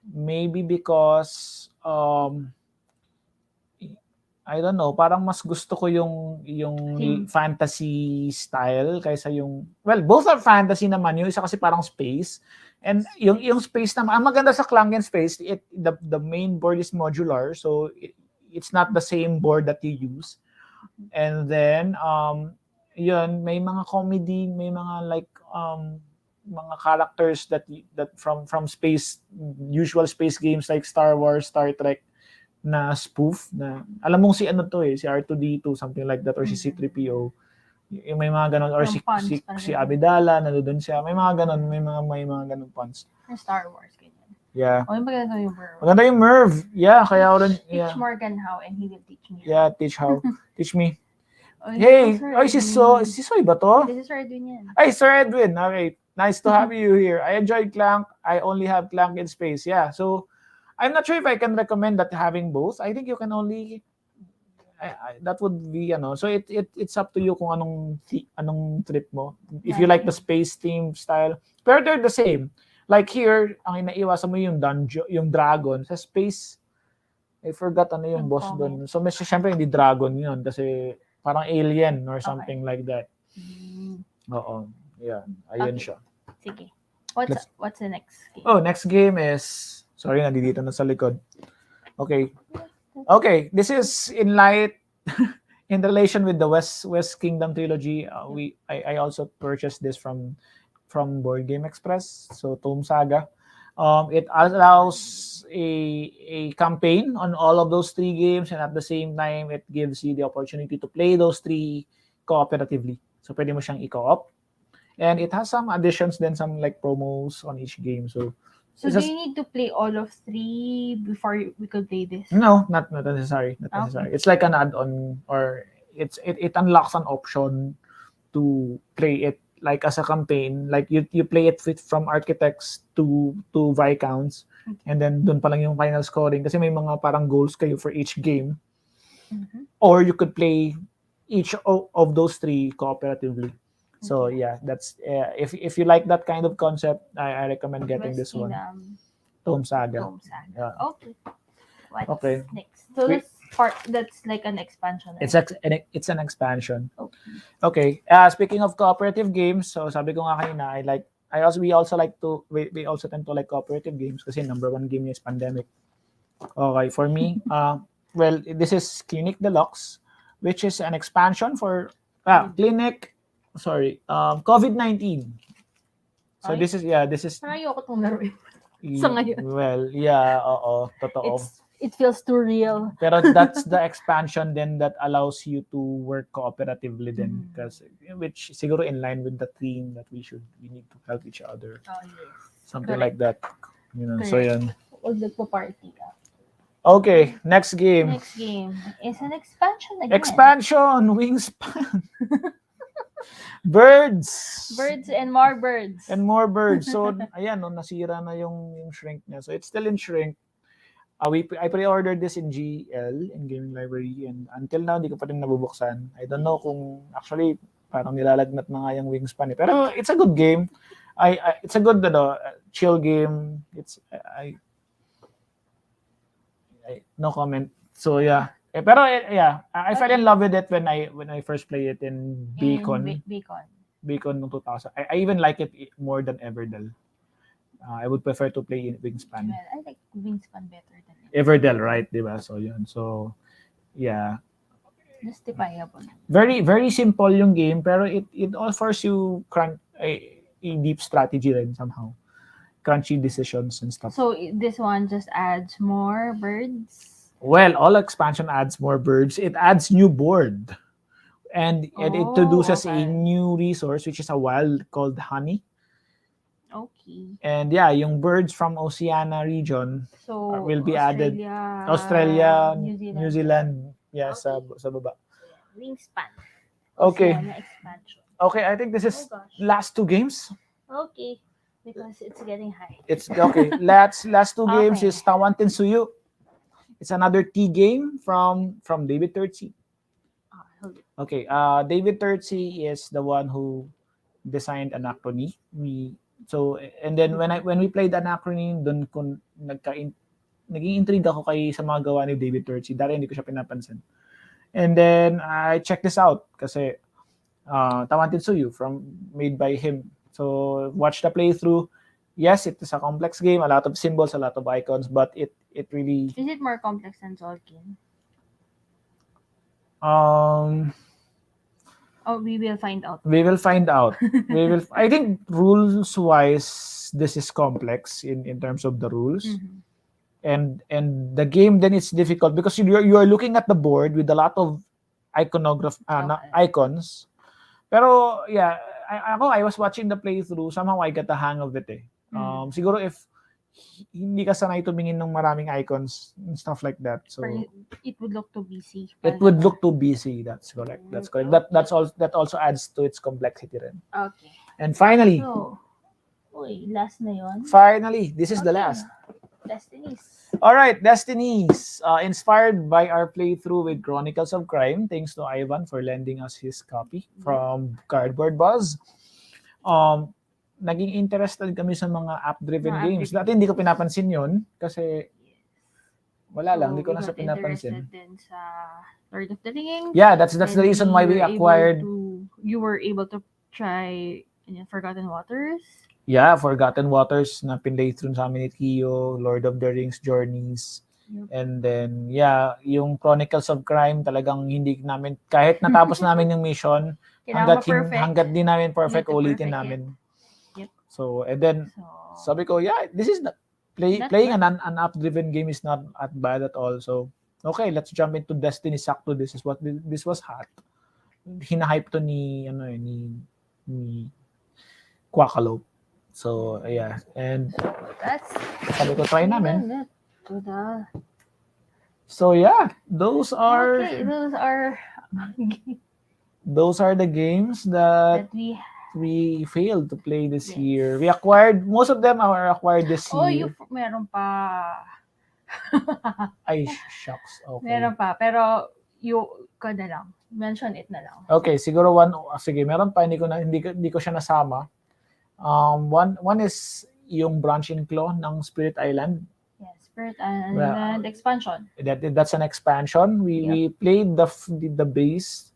Maybe because I don't know, parang mas gusto ko yung Theme. fantasy style kaysa yung both are fantasy naman, yung isa kasi parang space. And yung space naman, ang maganda sa Clank and Space, the main board is modular, so it's not the same board that you use. And then yun, may mga comedy, may mga like mga characters that from space, usual space games like Star Wars, Star Trek na spoof na alam mong si ano to si R2D2 something like that or si C3PO. Yung may mga ganon or Yung puns pa si rin. Abidala nandoon siya. May mga ganon, may mga ganon puns. Yung Star Wars, ganyan. Yeah. O, yung maganda yung Merv. Maganda yung Merv. Yeah, kaya ako rin. Teach Yeah. Morgan how and he will teach me. Yeah, teach how. Teach me. Oh, Hey, Sir si Soy ba to? This is Sir Edwin yan. Ay, Sir Edwin. Okay. Nice to have you here. I enjoyed Clank. I only have Clank in Space. Yeah. So, I'm not sure if I can recommend that having both. I think you can only that would be so it's up to you kung anong trip mo. If you like the space theme style, pero they're the same. Like here, ang inaiwasan mo yung dungeon, yung dragon sa space. I forgot ano yung boss doon. So syempre hindi dragon yun kasi parang alien or something like that. Oo. Yeah, ayun siya. Sige. What's the next game? Oh, next game is sorry, nandito na sa likod. Okay, this is in relation with the West Kingdom trilogy. I also purchased this from Board Game Express, so Tome Saga. It allows a campaign on all of those 3 games, and at the same time, it gives you the opportunity to play those 3 cooperatively. So pwede mo siyang i-co-op. And it has some additions, then some like promos on each game. So do you need to play all of 3 before we could play this? No, not necessary. Not necessary. Okay. It's like an add-on, or it unlocks an option to play it like as a campaign. Like you play it from architects to viscounts, and then dun pa lang yung final scoring. Kasi may mga parang goals kayo for each game. Or you could play each of those 3 cooperatively. So yeah, that's if you like that kind of concept, I recommend getting West this one. Kingdom, Tome Saga. Tome Saga. Yeah. Okay. What's Okay. next? So that's like an expansion. It's an expansion. Okay. Okay. Speaking of cooperative games, so sabi ko nga kanina, we also tend to like cooperative games kasi number 1 game is Pandemic. Okay, for me, this is Clinic Deluxe, which is an expansion for COVID-19. So Ay. this is Parang ayoko itong laruin. Sa ngayon. Well, yeah, oo, totoo. It feels too real. Pero that's the expansion then that allows you to work cooperatively then, because which siguro in line with the theme that we need to help each other. Oh, yes. Something Correct. like that. So yan. Huwag nagpo-party ka. Okay, next game. Next game is an expansion again. Expansion, Wingspan. Birds and more birds. and more birds. So ayan, nasira na yung shrink niya. So it's still in shrink. I pre-ordered this in GL, in Gaming Library, and until now hindi ko pa rin nabubuksan. I don't know kung actually parang nilalagnat na nga yung Wingspan. Pero it's a good game. It's a good chill game. No comment. So yeah. Pero I fell in love with it when I first played it in Beacon. Beacon. Beacon nung 2000. I even like it more than Everdell. I would prefer to play in Wingspan. Well, I like Wingspan better than Everdell, right? Diba? So yun. So yeah, Justifiable. very simple yung game, pero it offers you a deep strategy rin somehow. Crunchy decisions and stuff. So this one just adds more birds. Well, all expansion adds more birds. It adds new board. And it introduces a Okay. new resource which is a wild called honey. Okay. And yeah, yung birds from Oceania region So will be Australia, added. Australia, New Zealand. yeah, sa baba. Wingspan. Okay. Oceania expansion. Okay, I think this is Oh gosh. last two games. Okay. Because it's getting high. It's okay. last two games Okay. is Tawantin Suyu. It's another T game from David Turczi. Hold it. Okay, David Turczi is the one who designed Anachrony. And then when we played Anachrony, doon ko naging intrigue ako sa mga gawa ni David Turczi. Dahil hindi ko siya pinapansin. And then I checked this out kasi Tawantin Suyu made by him. So watch the playthrough. Yes, it is a complex game, a lot of symbols, a lot of icons, but it really Is it more complex than Zolkin? We will find out. we will find out. I think rules wise this is complex in terms of the rules. Mhm. And the game then it's difficult because you are looking at the board with a lot of icons. Pero yeah, I was watching the playthrough, somehow I got the hang of it. Siguro if hindi ka sanay tumingin ng maraming icons and stuff like that. So it would look too busy. it would look too busy. That's correct. That's correct. That also adds to its complexity rin. Okay. And finally, So, last na yun. finally, this is the Okay. last. Destinies. All right, Destinies. Inspired by our playthrough with Chronicles of Crime, thanks to Ivan for lending us his copy from Cardboard Buzz. Naging interested kami sa mga app-driven Mga games. app-driven Dati hindi ko pinapansin yun kasi wala lang, hindi ko we na siya got pinapansin. interested din sa Lord of the Rings. Yeah, that's the And reason why we were able acquired. You were able to try Forgotten Waters. Yeah, Forgotten Waters na pinlay through sa amin ni Kio, Lord of the Rings Journeys. Yep. And then, yeah, yung Chronicles of Crime, talagang hindi namin, kahit natapos namin yung mission, hanggat di namin perfect, ulitin namin. Yep. So, and then, sabi ko, yeah, this is playing an app-driven game is not bad at all. So, okay, let's jump into Destiny. Sakto, this was hot. Hinahype to ni Quackalope. So, yeah. And that's sabi ko, try namin. To the... So, yeah, those are those are the games that we failed to play this year. We acquired, most of them are acquired this year. Meron pa. Ay, shucks. Okay. Meron pa, pero ko na lang. Mention it na lang. Okay, siguro sige, meron pa, hindi ko siya nasama. One is yung Branch and Claw ng Spirit Island. Yes, Spirit Island expansion. That's an expansion. We played the base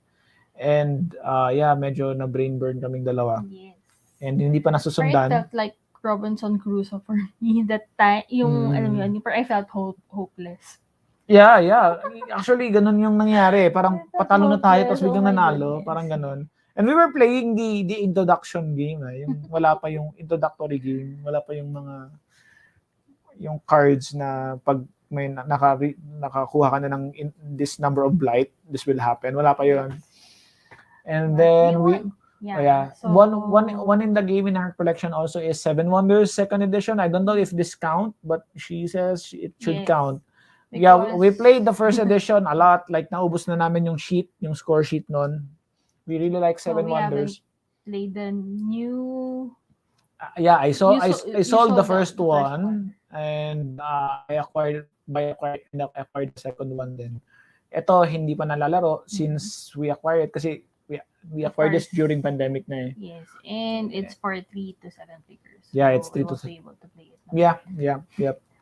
and yeah, medyo na brain burn kaming dalawa. Yes. And hindi pa nasusundan. It felt like Robinson Crusoe for me that time. Yung alam mo yun, I felt hopeless. Yeah. Actually, ganun yung nangyari. Parang patalo na tayo tapos biglang nanalo. Parang ganun. And we were playing the introduction game. Yung wala pa yung introductory game. Wala pa yung yung cards na pag may nakakuha ka na ng this number of blight, this will happen. Wala pa yun. And then so, one in the game in our collection also is Seven Wonders Second Edition. I don't know if this count, but she says it should count. Yeah, we played the first edition a lot. Like naubos na namin yung score sheet nun. We really like Seven Wonders. Played the new. Yeah, I sold the first one, and I acquired the second one. Then, ito hindi pa nalalaro since we acquired kasi we acquired this during pandemic na eh. Yes, and it's for 3 to 7 figures. Yeah, it's 3 to 7. Able to play it. Yeah.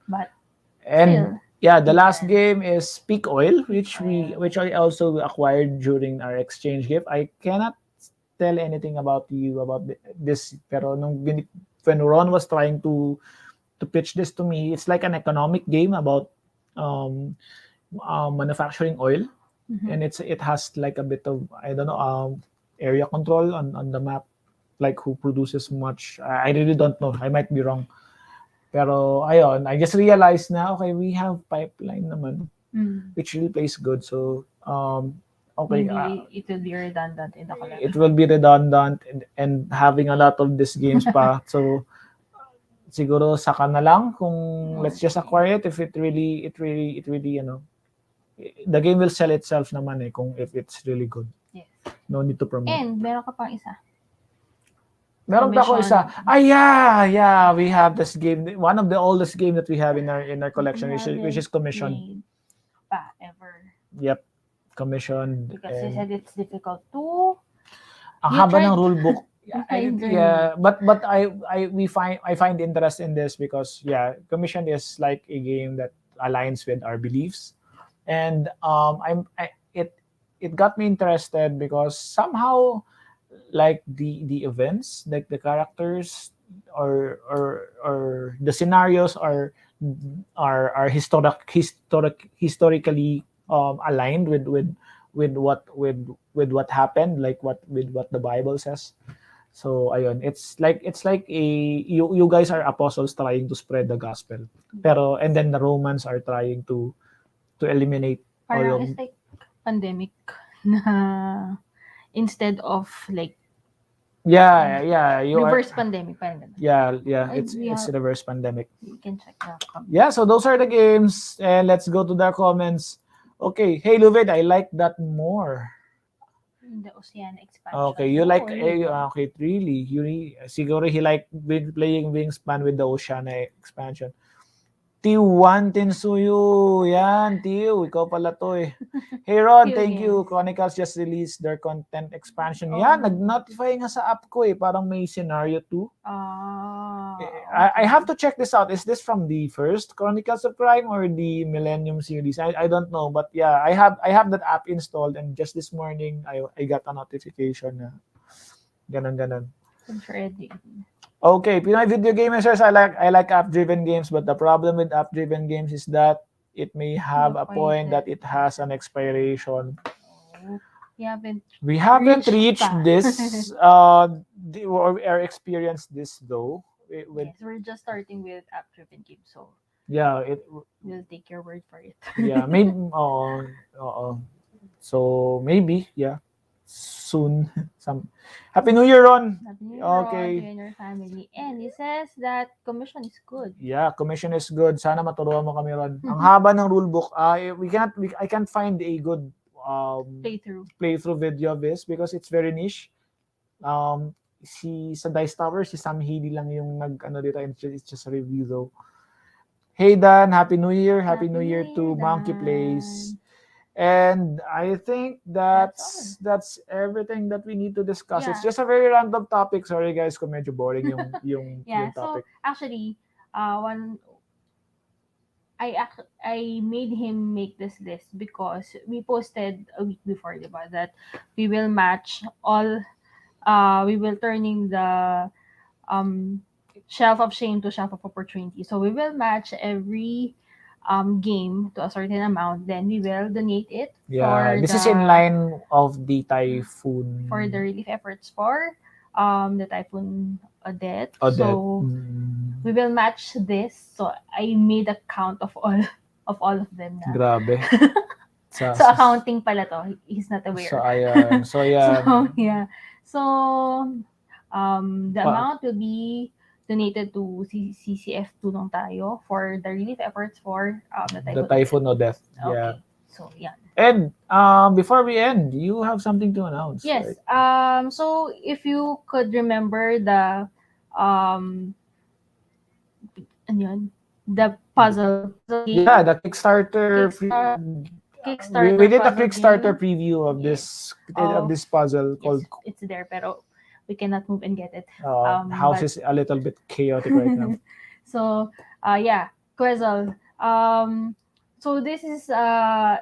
But and yeah, the last game is Peak Oil, which I also acquired during our exchange gift. I cannot tell anything about this, pero when Ron was trying to pitch this to me, it's like an economic game about manufacturing oil, Mhm. and it has like a bit of, I don't know, area control on the map, like who produces much. I really don't know. I might be wrong. Pero ayun, I just realized na okay, we have pipeline naman, Mm. which really plays good. So okay, Maybe it will be redundant in the it collection. will be redundant, and having a lot of these games pa. So siguro saka na lang kung let's just acquire it if it really, you know, the game will sell itself naman eh kung if it's really good. Yes. No need to promote. And meron ka pang isa. Meron pa ako isa. Yeah, we have this game, one of the oldest game that we have in our collection, which is commissioned. Played pa ever. Yep, commissioned. Because you And said it's difficult to. ang You haba ng tried- rule book. You tried Yeah, but I find interest in this because yeah, commissioned is like a game that aligns with our beliefs, and it got me interested because somehow like the events, like the characters or the scenarios are historically aligned with what happened, like what the Bible says. So ayun, it's like a you guys are apostles trying to spread the gospel. Pero and then the Romans are trying to eliminate Parang it's like pandemic na instead of like yeah, you reverse are pandemic. Parang ganun. yeah, Ay, it's yeah. reverse pandemic. You can check that out. Yeah, so those are the games, and let's go to the comments. Okay, hey Luvid, I like that more. In the Oceania expansion. Okay, you like really? okay, really. Siguro he like playing Wingspan with the Oceania expansion. T1 Tinsuyu. Yan, Tiu. Ikaw pala to eh. Hey Ron, Tiu, thank you. yes. Chronicles just released their content expansion. Oh. Yan, nag-notify nga sa app ko eh. Parang may scenario 2. I Okay. have to check this out. Is this from the first Chronicles of Crime or the Millennium series? I don't know, but yeah, I have that app installed, and just this morning I got a notification na ganon. It's ready. Okay, Pinoy video gamers, I like app-driven games, but the problem with app-driven games is that it may have a point that it has an expiration. Oh, We haven't reached pa. this or experienced this though. Yes, we're just starting with app-driven games, so Yeah, we'll take your word for it. yeah, maybe so maybe yeah, soon. Happy New Year, Ron. Happy New Year, Okay. Ron, to you and your family. And he says that commission is good. Yeah, commission is good. Sana maturuan mo kami, Ron. Ang haba ng rulebook. I can't find a good playthrough video of this because it's very niche. Sa Dice Tower, si Sam Healy lang yung nag-ano dito, and it's just a review though. Hey Dan, Happy New Year. Happy New Year to Monkey Plays. And I think that's everything that we need to discuss. Yeah. It's just a very random topic. Sorry guys kung medyo boring yung Yeah, topic. so actually, I made him make this list because we posted a week before, diba, that we will match all, we will turning the Shelf of Shame to Shelf of Opportunity. So we will match every game to a certain amount, then we will donate it. Yeah, this is in line of the typhoon. For the relief efforts for the Typhoon Odette. So we will match this. So I made a count of all of them na. Grabe. So accounting pala to. He's not aware. So ayan. So yeah. So yeah. So the amount will be donated to CCF Tulong Tayo for the relief efforts for the Typhoon Odette. Okay. Yeah. So yeah. And before we end, you have something to announce. Yes. Right? So if you could remember the puzzle game. Yeah, the Kickstarter. Kickstarter. We did a Kickstarter preview of this puzzle called. It's there, pero we cannot move and get it. House is a little bit chaotic right now. So yeah, Quetzal. So this is a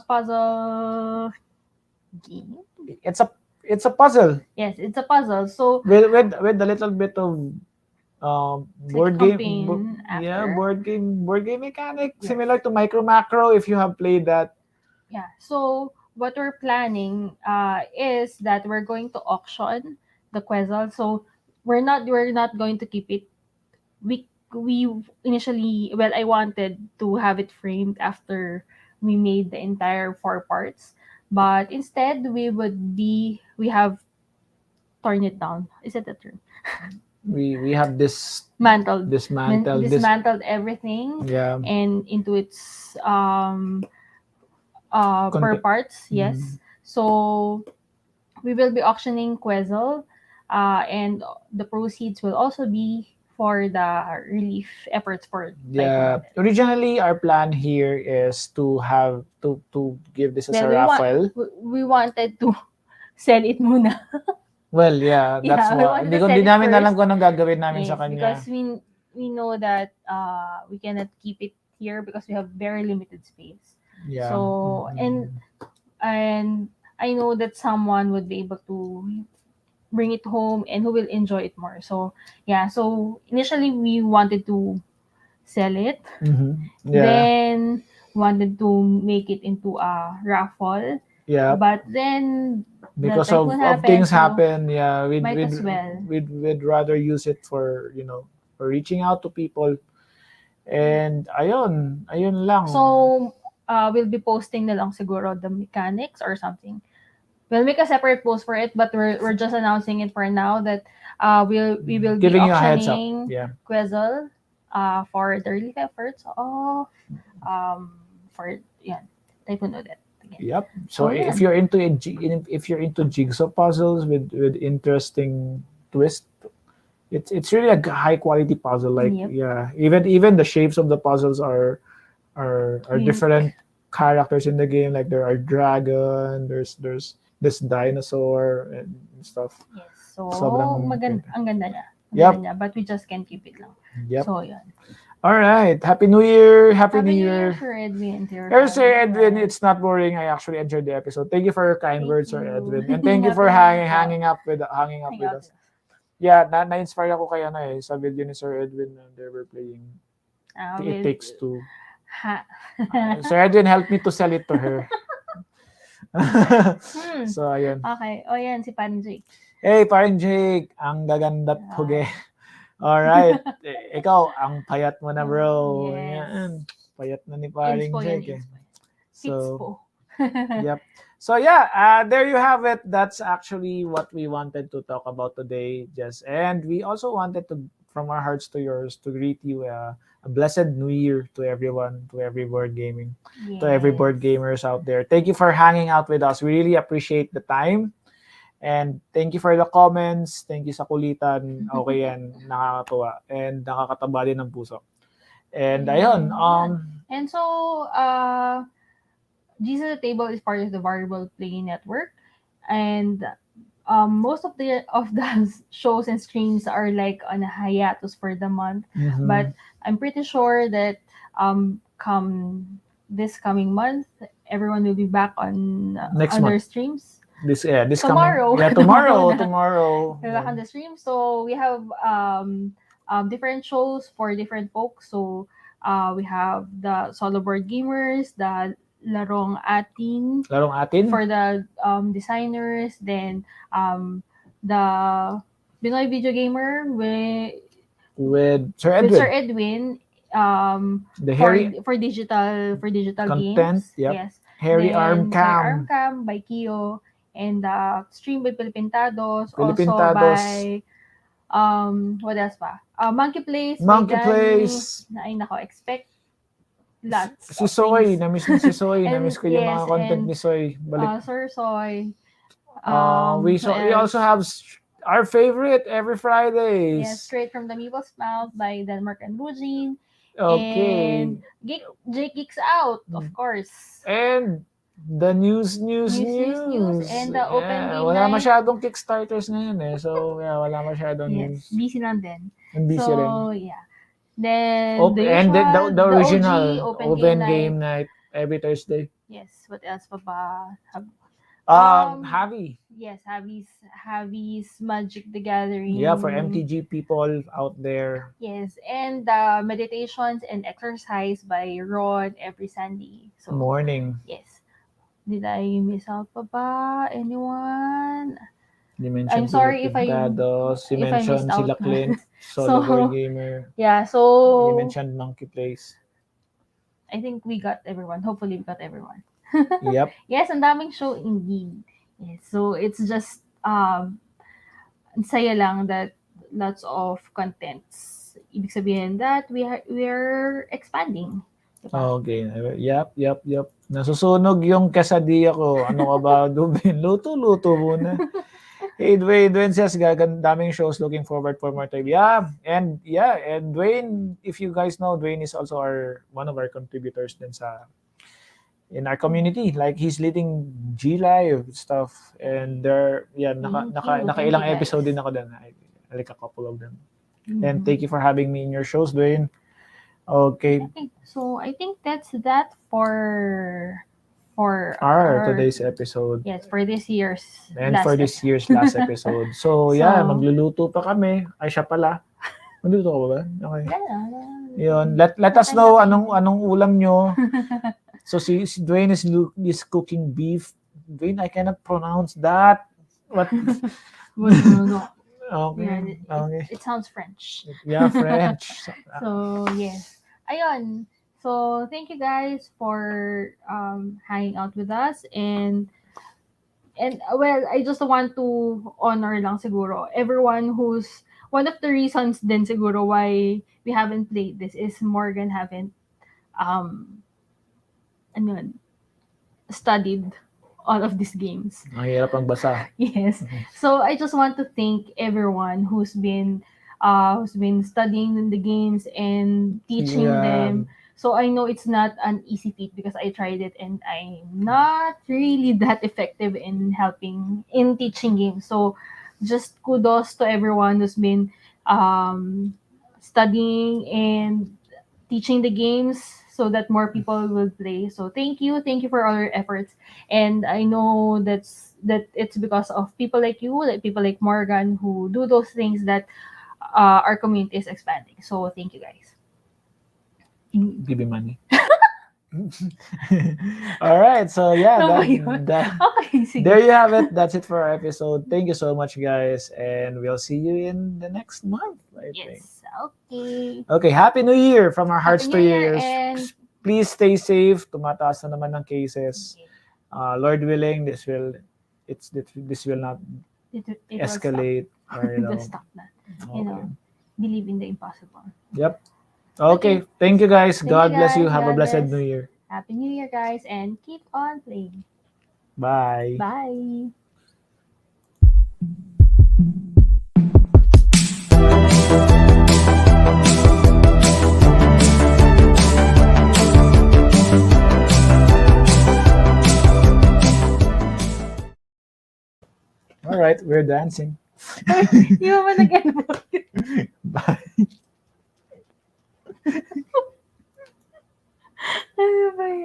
puzzle game. It's a puzzle. Yes, it's a puzzle. So with a little bit of It's board like a game, campaign yeah, after. board game mechanic Yes. similar to Micro Macro if you have played that. Yeah. So what we're planning is that we're going to auction the Quetzal. So we're not going to keep it. We initially, well, I wanted to have it framed after we made the entire four parts, but instead we have torn it down. Is that the term? We have this Mantled. dismantled this, Dismantled everything yeah, and into its per content. parts. Yes. So we will be auctioning Quetzal, and the proceeds will also be for the relief efforts for Yeah, Typhoon. originally our plan here is to have to give this as a Well, raffle. we wanted to sell it muna. Well, yeah, that's Yeah, we why. wanted Hindi to ko sell di it namin alam first. kung anong gagawin namin sa Yes, because kanya. we know that we cannot keep it here because we have very limited space. Yeah. So and I know that someone would be able to bring it home and who will enjoy it more. So yeah, so initially we wanted to sell it, Yeah. then wanted to make it into a raffle, Yeah. but then Because the typhoon of happened, things so happen, yeah, might as well. we'd rather use it for, for reaching out to people. And ayun lang. So we'll be posting na lang siguro the mechanics or something. We'll make a separate post for it, but we're just announcing it for now that we will be Giving you a heads up. auctioning Yeah. Quetzal for the relief efforts of for yan, Typhoon Odette. Again. Yep. So Oh, if yan. you're if you're into jigsaw puzzles with interesting twist, it's really a high quality puzzle. Like, Yep. yeah, even the shapes of the puzzles are Unique. different characters in the game. Like there are dragon, there's this dinosaur and stuff. Yes. So Sobrang ang ganda niya. Ang Yep. ganda niya, but we just can't keep it lang. Yep. So yan. All right. Happy New Year. Happy New Year. Sir Edwin. To your Hey, Sir family. Edwin, it's not boring. I actually enjoyed the episode. Thank you for your kind Thank words, Sir you. Edwin. And thank you for Happy New Year po. hanging up with Hang out. us. Yeah, na-inspire ako kaya sa video ni Sir Edwin na they were playing It Takes Two. Ha. Sir Edwin helped me to sell it to her. So, ayun. Okay. O yan, si Paring Jake. Hey, Paring Jake, ang gaganda't puge. Alright. Ikaw, ang payat mo na, bro. Yes. Yan. Payat na ni Paring Inspo yan, Jake. inspo. Fits po. Yep. So yeah, there you have it. That's actually what we wanted to talk about today, Jess. And we also wanted to, from our hearts to yours, to greet you a blessed New Year to everyone, to every board gaming, to every board gamers out there. Thank you for hanging out with us. We really appreciate the time. And thank you for the comments. Thank you sa kulitan. Okay yan, nakakatuwa. And nakakataba din ng puso. And ayun, And so, Jesus at the Table is part of the Variable Play Network. And most of the shows and streams are like on a hiatus for the month. But I'm pretty sure that come this coming month, everyone will be back on Next other month. streams. This Tomorrow. coming, tomorrow. We're back on the stream. So we have different shows for different folks. So we have the solo board gamers, the Larong Atin for the designers, then the Pinoy Video Gamer with Sir Edwin. With Sir Edwin, the for digital content, games. Yep. Yes. Harry Then Armcam. Armcam by Kio, and stream by Pilipintados, also Pilipintados. by what else pa? Monkey Place. Monkey by Danny, Place. na ay nako, expect lots. Si Soy, na-miss mo si Soy. Na-miss ko yung mga yes, content and, ni Soy. Balik. Sir Soy. We also have our favorite every Fridays. Yes, Straight from the Meeple's Mouth by Denmark and Rugin. Okay. And Jake Geeks Out, of course. And the news. And the open game wala night. masyadong Kickstarters ngayon eh. So, yeah, wala masyadong news. Busy lang din. And busy rin. So, yeah. Then, the original OG, open game game night every Thursday. Yes, what else pa ba? Javi. Yes, Javi's Magic the Gathering. Yeah, for MTG people out there. Yes, and meditations and exercise by Ron every Sunday. So Morning. yes. Did I miss out pa ba? Anyone? You mentioned I'm sorry if I Dados. You if I missed mentioned sila out. Clint, So, Solo Board Gamer. Yeah, You so mentioned Monkey Place. I think we got everyone. Hopefully we got everyone. Yep. Yes, ang daming show indeed. Yes, so it's just ang saya lang that lots of contents. Ibig sabihin that we're expanding. Diba? Okay. Yep. Nasusunog yung quesadilla ko. Ano ka ba, Dubin? Luto-luto muna. Hey, Dwayne says, daming shows, looking forward for more time. And Dwayne, if you guys know, Dwayne is also one of our contributors din in our community. Like, he's leading G Live stuff. And nakailang you, episode guys. din ako din. I like a couple of them. And thank you for having me in your shows, Dwayne. Okay. So I think that's that for Today's episode. Yes, for this year's And for this year's last episode. So, yeah, magluluto pa kami. Ay, siya pala. Magluluto ka ba? Okay. Yun. Let us know anong ulam nyo. So, si Dwayne is cooking beef. Dwayne, I cannot pronounce that. What? No. Okay. Okay. It sounds French. Yeah, French. So, yes. Ayun. So, thank you guys for hanging out with us and well, I just want to honor lang siguro everyone who's one of the reasons din siguro why we haven't played this is Morgan haven't studied all of these games. Ang hirap ang basa. Yes. So I just want to thank everyone who's been studying the games and teaching them. So I know it's not an easy feat because I tried it and I'm not really that effective in teaching games. So just kudos to everyone who's been studying and teaching the games so that more people will play. So thank you for all your efforts. And I know that it's because of people like you, like people like Morgan, who do those things that our community is expanding. So thank you guys. Give me money. All right, so Okay, there you have it. That's it for our episode. Thank you so much, guys, and we'll see you in the next month, I think. Okay. Okay, Happy New Year from our hearts to ears. And please stay safe. Tumataas na naman ng cases. Lord willing, this will not escalate or Will stop na. Okay. Believe in the impossible. Yep. Okay. Thank you, guys. God bless you. Have a God blessed bless. New Year. Happy New Year, guys, and keep on playing. Bye. Bye. All right, we're dancing. You naman again. Bye. Ano ba yan?